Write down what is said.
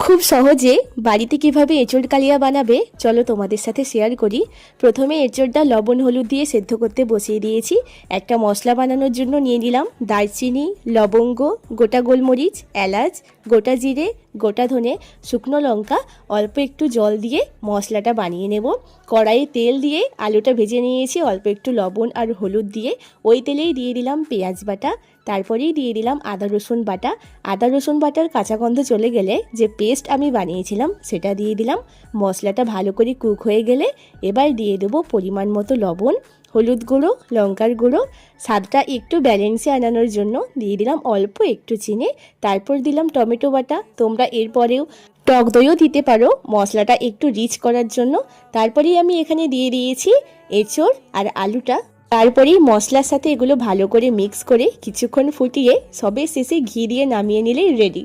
খুব সহজে বাড়িতে কিভাবে এঁচোড় কালিয়া বানাবে চলো তোমাদের সাথে শেয়ার করি। প্রথমে এঁচোড়টা লবণ হলুদ দিয়ে সেদ্ধ করতে বসিয়ে দিয়েছি। একটা মশলা বানানোর জন্য নিয়ে নিলাম দারচিনি, লবঙ্গ, গোটা গোলমরিচ, এলাচ, গোটা জিরে, গোটা ধনে, শুকনো লঙ্কা, অল্প একটু জল দিয়ে মশলাটা বানিয়ে নেব। কড়াইয়ে তেল দিয়ে আলুটা ভেজে নিয়েছি অল্প একটু লবণ আর হলুদ দিয়ে। ওই তেলেই দিয়ে দিলাম পেঁয়াজ বাটা, তারপরেই দিয়ে দিলাম আদা রসুন বাটা। আদা রসুন বাটার কাঁচা গন্ধ চলে গেলে যে পেস্ট আমি বানিয়েছিলাম সেটা দিয়ে দিলাম। মশলাটা ভালো করে কুক হয়ে গেলে এবার দিয়ে দেবো পরিমাণ মতো লবণ, হলুদ গুঁড়ো, লঙ্কার গুঁড়ো। স্বাদটা একটু ব্যালেন্সে আনানোর জন্য দিয়ে দিলাম অল্প একটু চিনি। তারপর দিলাম টমেটো বাটা। তোমরা এরপরেও টক দইও দিতে পারো মশলাটা একটু রিচ করার জন্য। তারপরেই আমি এখানে দিয়ে দিয়েছি এঁচোড় আর আলুটা। তারপরেই মশলার সাথে এগুলো ভালো করে মিক্স করে কিছুক্ষণ ফুটিয়ে সবে শেষে ঘি দিয়ে নামিয়ে নিলেই রেডি।